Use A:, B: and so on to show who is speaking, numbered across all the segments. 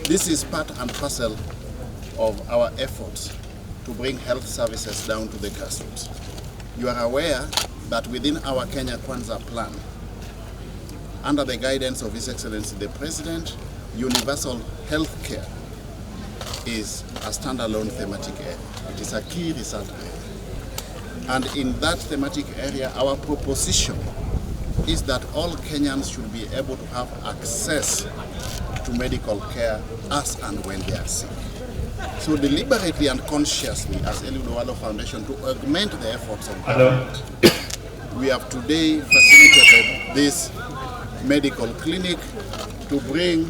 A: This is part and parcel of our efforts to bring health services down to the grassroots. You are aware that within our Kenya Kwanza plan, under the guidance of His Excellency the President, universal health care is a standalone thematic area. It is a key research area. And in that thematic area, our proposition is that all Kenyans should be able to have access to medical care as and when they are sick. So deliberately and consciously, as Eliud Owalo Foundation, to augment the efforts of government, we have today facilitated this medical clinic to bring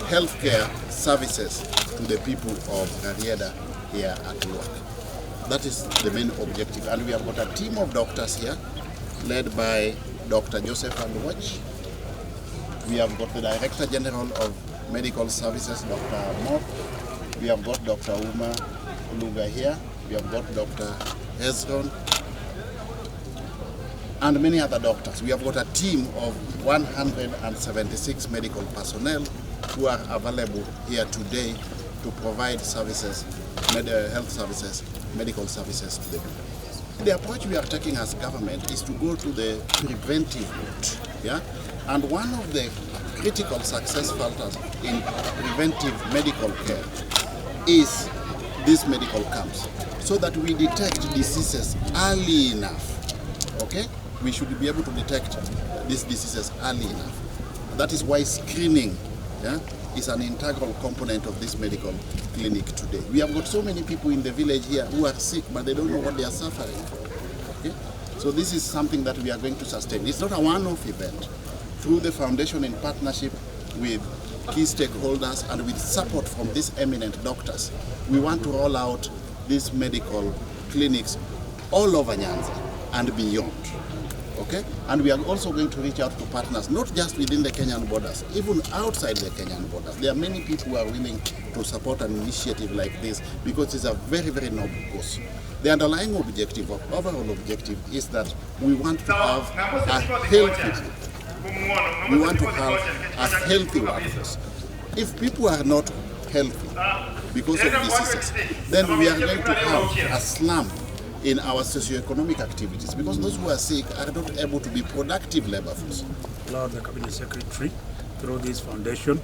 A: healthcare services to the people of Rarieda here at work. That is the main objective. And we have got a team of doctors here, led by Dr. Joseph Alwach. We have got the Director General of Medical Services, Dr. Mok. We have got Dr. Uma Luga here. We have got Dr. Hezron and many other doctors. We have got a team of 176 medical personnel who are available here today to provide services, health services, medical services to the people. The approach we are taking as government is to go to the preventive route. Yeah? And one of the critical success factors in preventive medical care is these medical camps, so that we detect diseases early enough. Okay? We should be able to detect these diseases early enough. That is why screening, yeah, is an integral component of this medical clinic today. We have got so many people in the village here who are sick, but they don't know what they are suffering from. Okay? So this is something that we are going to sustain. It's not a one-off event. Through the foundation in partnership with key stakeholders and with support from these eminent doctors, we want to roll out these medical clinics all over Nyanza and beyond. Okay? And we are also going to reach out to partners, not just within the Kenyan borders, even outside the Kenyan borders. There are many people who are willing to support an initiative like this because it's a very, very noble cause. The underlying objective, or overall objective, is that we want to have a healthy, we want to have a healthy workforce. If people are not healthy because of diseases, then we are going to have a slump in our socio-economic activities, because those who are sick are not able to be productive labor force.
B: Lord the Cabinet Secretary, through this foundation,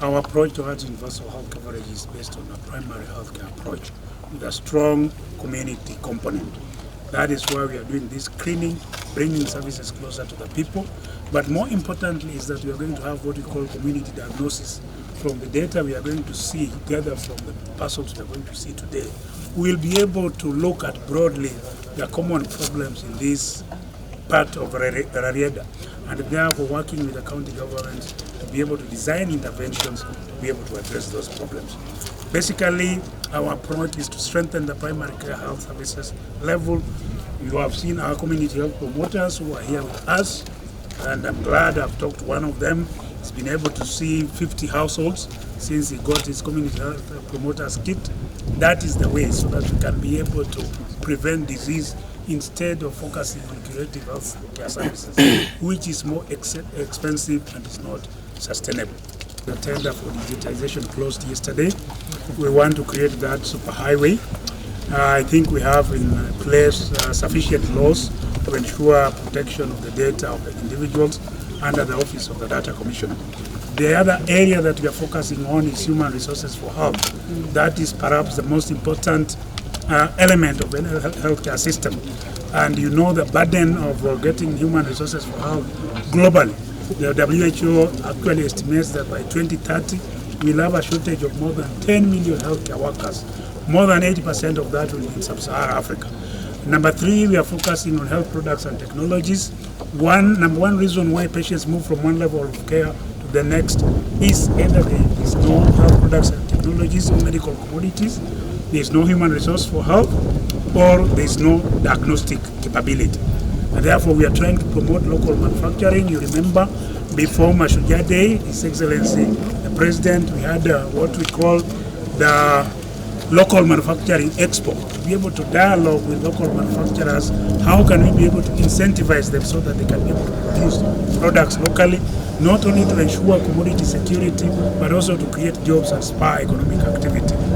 B: our approach towards universal health coverage is based on a primary healthcare approach with a strong community component. That is why we are doing this screening, bringing services closer to the people. But more importantly is that we are going to have what we call community diagnosis. From the data we are going to see, gather from the persons we are going to see today, we will be able to look at broadly the common problems in this part of Rarieda, and therefore working with the county governments to be able to design interventions to be able to address those problems. Basically, our approach is to strengthen the primary care health services level. You have seen our community health promoters who are here with us, and I'm glad I've talked to one of them. He's been able to see 50 households since he got his community health promoters kit. That is the way, so that we can be able to prevent disease instead of focusing on curative health care services, which is more expensive and is not sustainable. The tender for digitization closed yesterday. We want to create that superhighway. I think we have in place sufficient laws to ensure protection of the data of the individuals under the Office of the Data Commissioner. The other area that we are focusing on is human resources for health. That is perhaps the most important element of any healthcare system. And you know the burden of getting human resources for health globally. The WHO actually estimates that by 2030, we'll have a shortage of more than 10 million healthcare workers. More than 80% of that will be in sub-Saharan Africa. Number 3, we are focusing on health products and technologies. Number one reason why patients move from one level of care to the next is either there is no health products and technologies or medical commodities, there is no human resource for health, or there is no diagnostic capability. And therefore, we are trying to promote local manufacturing. You remember, before Mashujaa Day, His Excellency the President, we had what we call the local manufacturing export, to be able to dialogue with local manufacturers. How can we be able to incentivize them so that they can be able to produce products locally, not only to ensure commodity security, but also to create jobs and spur economic activity.